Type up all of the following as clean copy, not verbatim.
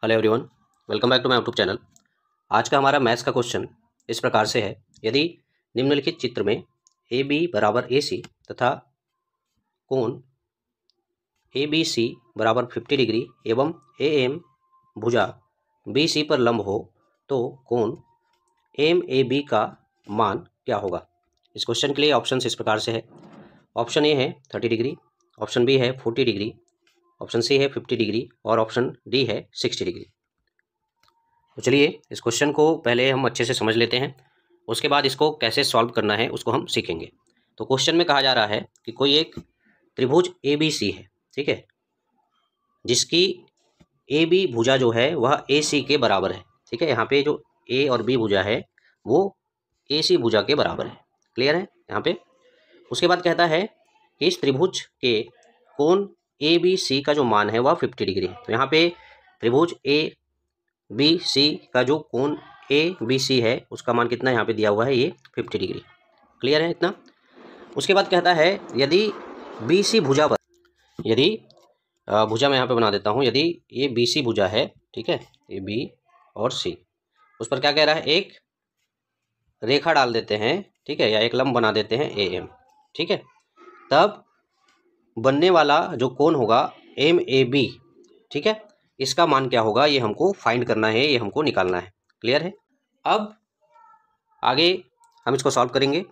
Hello everyone, welcome back to my YouTube channel. आज का हमारा मैथ्स का क्वेश्चन इस प्रकार से है। यदि निम्नलिखित चित्र में ए बी बराबर ए सी तथा कोण ए बी सी बराबर 50 डिग्री एवं ए एम भुजा बी सी पर लंब हो तो कोण एम ए बी का मान क्या होगा। इस क्वेश्चन के लिए ऑप्शन इस प्रकार से है। ऑप्शन ए है 30 डिग्री, ऑप्शन बी है 40 डिग्री, ऑप्शन सी है 50 डिग्री और ऑप्शन डी है 60 डिग्री। तो चलिए इस क्वेश्चन को पहले हम अच्छे से समझ लेते हैं, उसके बाद इसको कैसे सॉल्व करना है उसको हम सीखेंगे। तो क्वेश्चन में कहा जा रहा है कि कोई एक त्रिभुज ए बी सी है, ठीक है, जिसकी ए बी भुजा जो है वह ए सी के बराबर है। ठीक है, यहाँ पे जो ए और बी भुजा है वो ए सी भुजा के बराबर है। क्लियर है यहाँ पे। उसके बाद कहता है कि इस त्रिभुज के कोण ए बी सी का जो मान है वह 50 डिग्री है। तो यहाँ पे त्रिभुज ए बी सी का जो कोण ए बी सी है उसका मान कितना यहाँ पे दिया हुआ है, ये 50 डिग्री। क्लियर है इतना। उसके बाद कहता है यदि बी सी भुजा पर, यदि भुजा मैं यहाँ पे बना देता हूँ, यदि ये बी सी भुजा है, ठीक है, ये बी और सी, उस पर क्या कह रहा है, एक रेखा डाल देते हैं, ठीक है, या एक लंब बना देते हैं ए एम, ठीक है, तब बनने वाला जो कोण होगा एम ए बी, ठीक है, इसका मान क्या होगा ये हमको फाइंड करना है, ये हमको निकालना है। क्लियर है। अब आगे हम इसको सॉल्व करेंगे।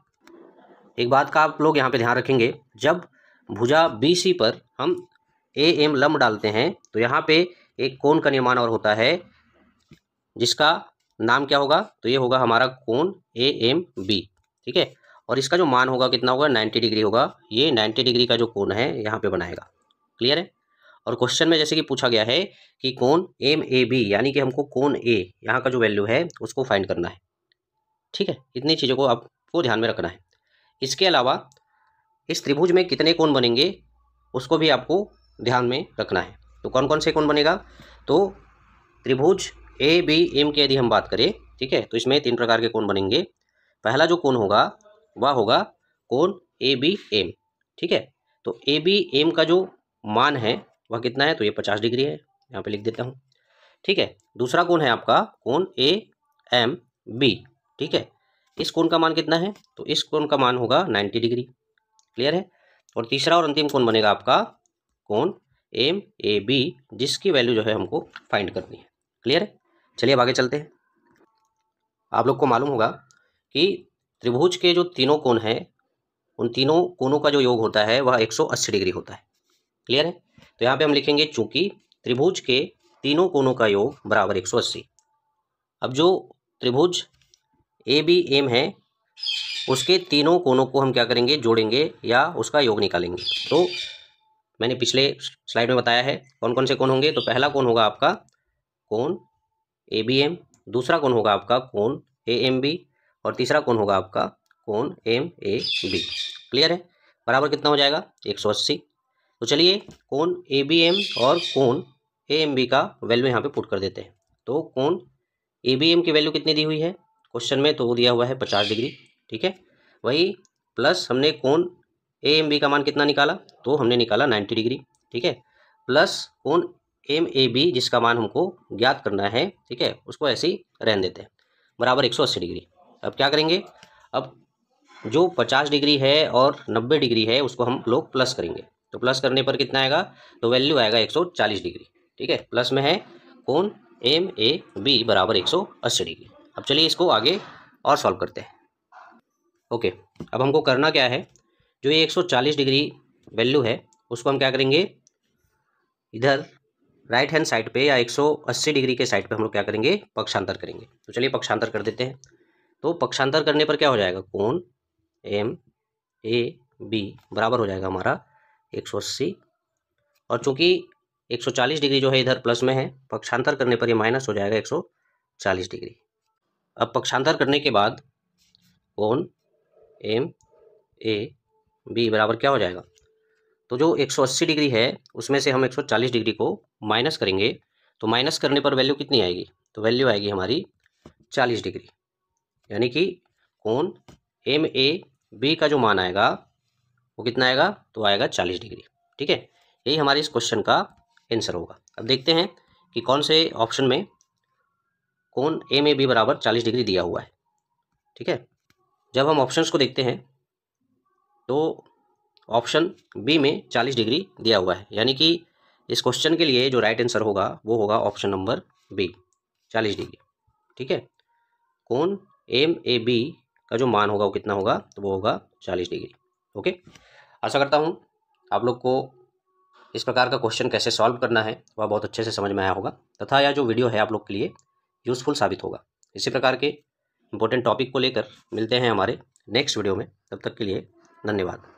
एक बात का आप लोग यहाँ पे ध्यान रखेंगे, जब भुजा बी सी पर हम ए एम लंब डालते हैं तो यहाँ पे एक कोण का निर्माण और होता है जिसका नाम क्या होगा, तो ये होगा हमारा कोण ए एम बी, ठीक है, और इसका जो मान होगा कितना होगा, 90 डिग्री होगा। ये 90 डिग्री का जो कोण है यहाँ पे बनाएगा। क्लियर है। और क्वेश्चन में जैसे कि पूछा गया है कि कोण एम ए बी, यानी कि हमको कोण ए यहाँ का जो वैल्यू है उसको फाइंड करना है। ठीक है, इतनी चीज़ों को आपको ध्यान में रखना है। इसके अलावा इस त्रिभुज में कितने कोण बनेंगे उसको भी आपको ध्यान में रखना है। तो कौन कौन से कोण बनेगा, तो त्रिभुज ए बी एम की यदि हम बात करें, ठीक है, तो इसमें 3 प्रकार के कोण बनेंगे। पहला जो कोण होगा वह होगा कोण ए बी एम, ठीक है, तो ए बी एम का जो मान है वह कितना है, तो ये 50 डिग्री है, यहाँ पे लिख देता हूँ। ठीक है, दूसरा कोण है आपका कोण ए एम बी, ठीक है, इस कोण का मान कितना है, तो इस कोण का मान होगा 90 डिग्री। क्लियर है। और तीसरा और अंतिम कोण बनेगा आपका कोण एम ए बी, जिसकी वैल्यू जो है हमको फाइंड करनी है। क्लियर है। चलिए अब आगे चलते हैं। आप लोग को मालूम होगा कि त्रिभुज के जो तीनों कोण हैं उन तीनों कोणों का जो योग होता है वह 180 डिग्री होता है। क्लियर है। तो यहाँ पे हम लिखेंगे चूंकि त्रिभुज के तीनों कोणों का योग बराबर 180। अब जो त्रिभुज ए बी एम है उसके तीनों कोणों को हम क्या करेंगे, जोड़ेंगे या उसका योग निकालेंगे। तो मैंने पिछले स्लाइड में बताया है कौन कौन से कोण होंगे। तो पहला कोण होगा आपका कोण ए बी एम, दूसरा कोण होगा आपका कोण ए एम बी और तीसरा कोण होगा आपका कोण एम ए बी। क्लियर है। बराबर कितना हो जाएगा, 180। तो चलिए कोण ए बी एम और कोण ए एम बी का वैल्यू यहाँ पे पुट कर देते हैं। तो कोण ए बी एम की वैल्यू कितनी दी हुई है क्वेश्चन में, तो वो दिया हुआ है 50 डिग्री, ठीक है, वही प्लस हमने कोण ए एम बी का मान कितना निकाला, तो हमने निकाला 90 डिग्री, ठीक है, प्लस कोण एम ए बी जिसका मान हमको ज्ञात करना है, ठीक है, उसको ऐसे ही रहने देते हैं, बराबर 180 डिग्री। अब क्या करेंगे, अब जो 50 डिग्री है और 90 डिग्री है उसको हम लोग प्लस करेंगे। तो प्लस करने पर कितना आएगा, तो वैल्यू आएगा 140 डिग्री, ठीक है, प्लस में है कोण एम ए बी बराबर 180 डिग्री। अब चलिए इसको आगे और सॉल्व करते हैं। ओके, अब हमको करना क्या है, जो ये 140 डिग्री वैल्यू है उसको हम क्या करेंगे, इधर राइट हैंड साइड पे या 180 डिग्री के साइड पे हम लोग क्या करेंगे, पक्षांतर करेंगे। तो चलिए पक्षांतर कर देते हैं। तो पक्षांतर करने पर क्या हो जाएगा, कोण एम ए बी बराबर हो जाएगा हमारा 180, और चूंकि 140 डिग्री जो है इधर प्लस में है, पक्षांतर करने पर ये माइनस हो जाएगा 140 डिग्री। अब पक्षांतर करने के बाद कोण एम ए बी बराबर क्या हो जाएगा, तो जो 180 डिग्री है उसमें से हम 140 डिग्री को माइनस करेंगे, तो माइनस करने पर वैल्यू कितनी आएगी, तो वैल्यू आएगी हमारी 40 डिग्री, यानी कि कोण एम ए बी का जो मान आएगा वो कितना आएगा, तो आएगा 40 डिग्री। ठीक है, यही हमारे इस क्वेश्चन का आंसर होगा। अब देखते हैं कि कौन से ऑप्शन में कोण MAB बराबर 40 डिग्री दिया हुआ है। ठीक है, जब हम ऑप्शंस को देखते हैं तो ऑप्शन बी में 40 डिग्री दिया हुआ है, यानी कि इस क्वेश्चन के लिए जो राइट आंसर होगा वो होगा ऑप्शन नंबर बी, 40 डिग्री। ठीक है, कोण MAB का जो मान होगा वो कितना होगा, तो वो होगा 40 डिग्री। ओके, आशा करता हूँ आप लोग को इस प्रकार का क्वेश्चन कैसे सॉल्व करना है वह बहुत अच्छे से समझ में आया होगा, तथा यह जो वीडियो है आप लोग के लिए यूज़फुल साबित होगा। इसी प्रकार के इंपॉर्टेंट टॉपिक को लेकर मिलते हैं हमारे नेक्स्ट वीडियो में। तब तक के लिए धन्यवाद।